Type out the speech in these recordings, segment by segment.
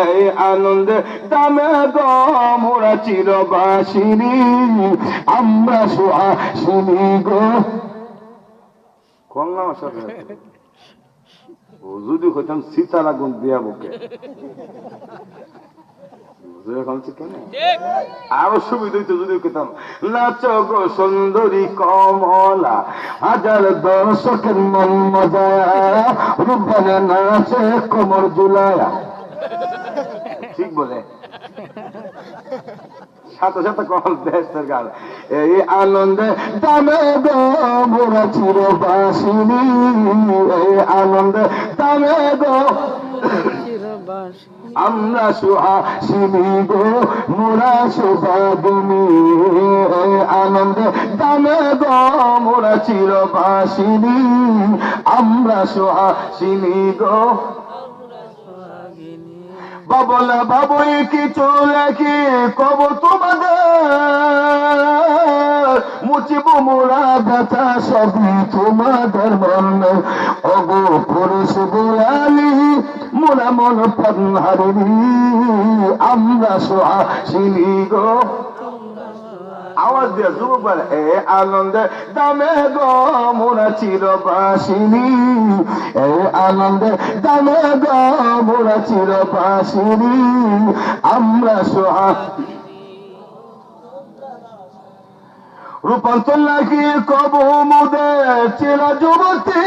এই আনন্দে দামে গো মোরা চিরবাসিনী আমরা সুহাসিনী গো কন্যা সাথে যদি হইতাম সীতার আগুন দিয়া বুকে আরো সুবিধা হইতো যদি কেতাম নাচ গো সুন্দরী কমলা হাজার দর্শকের মন মজায়া রূপবানে নাচে কোমর জুলায়া ঠিক বলে সাথে সাথে কল দেশের গান এই আনন্দে দামে গো মোরা চিরবাসিনী এই আনন্দে দামে গো আমরা সুহাসিনী গো মোরা সুভাগিনী এই আনন্দে দামে গো মোরা চিরবাসিনী আমরা সুহাসিনী গো বাবলা বাবুই কিছু লেখি কব তোমাদের মুচিব মোরা ব্যথা সবই তোমাদের মনে অগো পুরুষ বোলালি মোরা মন পন্হারিনী আমরা সুহাসিনী গো আওয়াজ দিয়ে যুবক বলে এ আনন্দে দামে গো মোরা চিরবাসিনী এ আনন্দে দামে গো মোরা চিরবাসিনী আমরা রূপান্তর লাগি কব মুদের চির যুবতী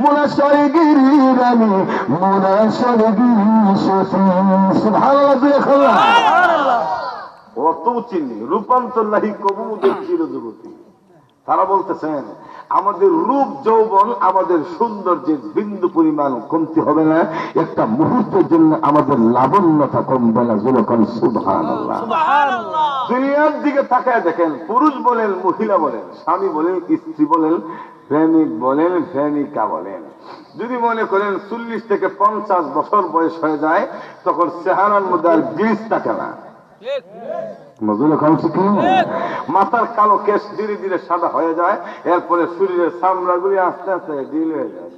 মোরা স্বর্গিরি রানী মোরা স্বর্গিরি সতী সুবহানাল্লাহ অত চিনি রূপান্তর লাহি কবুদের চির যুবতী তারা বলতেছেন আমাদের রূপ যৌবন আমাদের সৌন্দর্যের বিন্দু পরিমাণ কমতি হবে না একটা মুহূর্তের জন্য আমাদের লাবণ্যতা কমবে না যখন সুবহানাল্লাহ দুনিয়ার দিকে তাকায় দেখেন পুরুষ বলেন মহিলা বলেন স্বামী বলেন স্ত্রী বলেন প্রেমিক বলেন প্রেমিকা বলেন যদি মনে করেন 40 থেকে 50 বছর বয়স হয়ে যায় তখন চেহারার মধ্যে আর গ্লিজ থাকে না মাথার কালো কেশ ধীরে ধীরে সাদা হয়ে যায় এরপরে শরীরের চামড়াগুলি আস্তে আস্তে ঢিল হয়ে যায়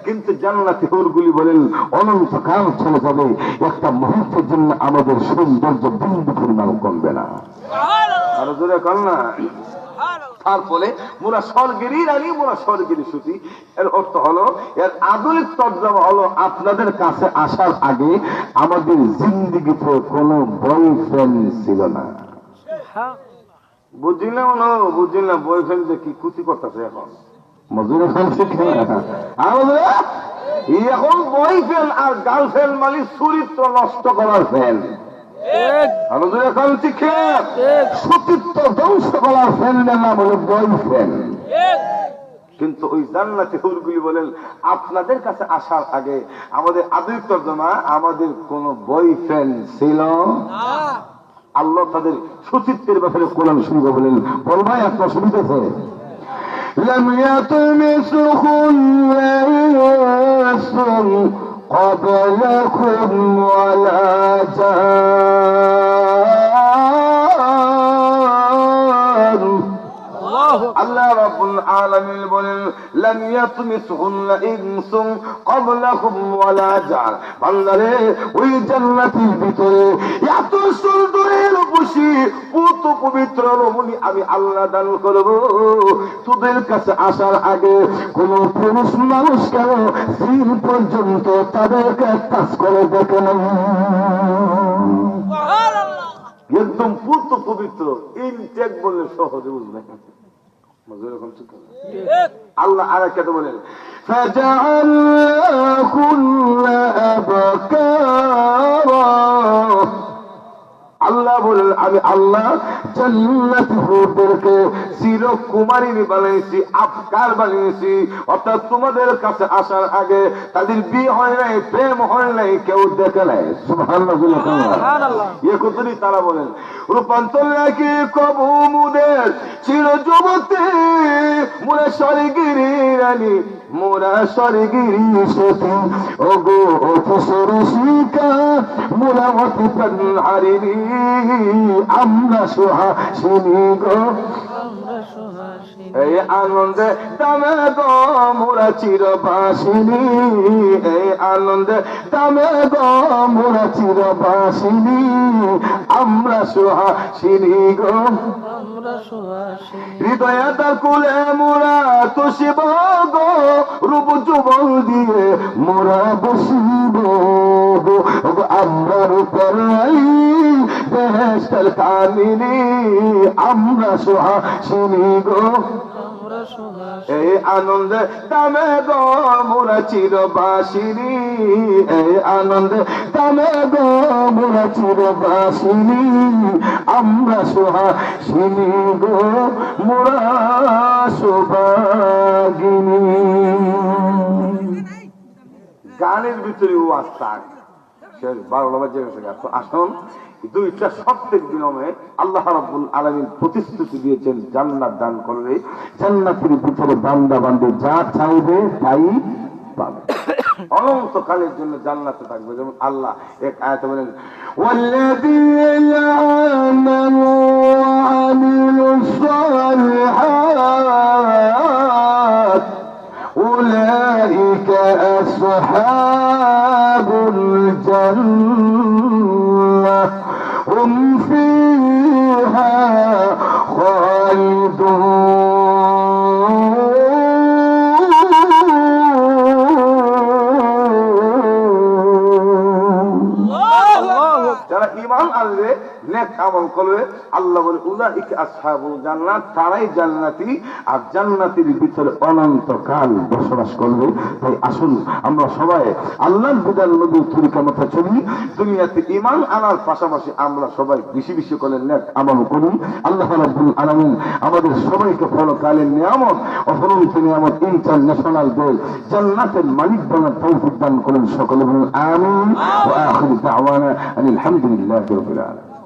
কিন্তু জান্নাতি হুরগুলি বলেন অনন্তকাল চলে যাবে একটা মুহূর্তের জন্য আমাদের সৌন্দর্য বিন্দু পরিমাণ কমবে না আরো জোরে কর না তারপরে মোরা স্বর্গেরই রানী মোরা স্বর্গেরই সুতি এর অর্থ হলো এর আধুনিক তর্জমা হলো আপনাদের কাছে আসার আগে আমাদের জিন্দিগিতে কোনো বয়ফ্রেন্ড ছিল না বুঝিলাম না বুঝিলাম বয়ফ্রেন্ড যে কি কুচি করতেছে এখন মজুরি এখন বয়ফ্রেন্ড আর গার্লফ্রেন্ড মানে চরিত্র নষ্ট করার ফ্রেন্ড সতীত্ব ধ্বংস করার ফ্রেন্ডের নাম হলো বয়ফ্রেন্ড কিন্তু ওই জান্নাতি হুরগুলি বলেন আপনাদের কাছে আসার আগে আমাদের আধুনিক তর্জমা আমাদের কোন বয়ফ্রেন্ড ছিল আল্লাহ তাদের সতীত্বের ব্যাপারে কোরআন শুরু বলেন বল ভাই আপনার শুনতেছে لم يطمثهن إنس قبلكم ولا جان আল্লাহ রাব্বুল আলামিন বলেন লাম ইয়াতমিসহুন্না ইনসুন ক্বাবলাহুম ওয়ালা জান বান্দারে ওই জান্নাতের ভিতরে এত সুন্দর বসি পুত পবিত্র রমণী আমি আল্লাহ দান করব তোদের কাছে আসার আগে কোন পুরুষ মানুষ কেন দিন পর্যন্ত তাদেরকে টাচ করে দেখে না সুবহানাল্লাহ একদম পুত পবিত্র ইনটেক বলে সহজে বুঝবেন আল্লাহ আরেকটা বলেন আল্লাহ বলেন আমি আল্লাহ জান্নাতি হুরদেরকে চিরকুমারিনী বানিয়েছি আফকার বানিয়েছি অর্থাৎ তোমাদের কাছে আসার আগে তাদের বিয়ে হয় নাই প্রেম হয় নাই কেউ দেখে নাই সুবহানাল্লাহ একত্রই তারা বলেন রূপান্তর নাকি কবু মুদের চির যুবতী মোরা স্বর্গিরি রানী মোরা স্বর্গিরি সতী ওগো অফিসর শিকা মোরা অতি প্রাণহারিণী আমরা সুহাসিনী গো আমরা সুহাসিনী এই আনন্দে দামে গো মোরা চিরবাসিনী, এই আনন্দে দামে গো মোরা চিরবাসিনী, আমরা সুহাসিনী গো, হৃদয়টা কুলে মোরা তুষিব গো, রূপ যুবল দিয়ে মোরা বসিব গো, আমরা রূপের বেহেশতের কামিনী, আমরা সুহাসিনী গো, এই আনন্দে দামে গো মোরা চিরবাসিনী, এই আনন্দে দামে গো মোরা চিরবাসিনী, আমরা সুহাসিনী গো, মোরা সুভাগিনী। গানের ভিতরে ও আস্থা 12 বাজে গেছে। আসুন দুইটা শর্তের বিনিময়ে আল্লাহ রাব্বুল আলামিন প্রতিশ্রুতি দিয়েছেন জান্নাত দান করবে। জান্নাতের ভিতরে বান্দা বান্দে যা চাইবে তাই পাবে, অনন্তকালের জন্য জান্নাতে থাকবে। যেমন আল্লাহ এক আয়াতে বলেন, ওয়াল্লাযীনা আমানু ওয়া আমিলুস সালিহাত উলাইকা আসহাবুল জান্নাহ হুম ফীহা খালিদুন। যারা ঈমান আনবে, নেক আমল করবে, আল্লাহ বলে উলাইকা আসহাবুল জান্নাত, তারাই জান্নাতি, আর জান্নাতের ভিতরে অনন্তকাল বসবাস করবে। তাই আসুন আমরা সবাই আল্লাহর বিধান নবীর তরিকা মতো চলি, দুনিয়াতে ঈমান আনার পাশাপাশি আমরা সবাই বেশি বেশি করে নেক আমল করি। আল্লাহ রাব্বুল আলামিন আমাদের সবাইকে পরকালের নিয়ামত, অফুরন্ত নিয়ামত ইন্টারন্যাশনাল দেশ জান্নাতের মালিক বানার তৌফিক দান করেন। সকলে বলুন আমিন। ওয়া আখিরু দাওয়ানা আলহামদুলিল্লাহি রাব্বিল আলামিন।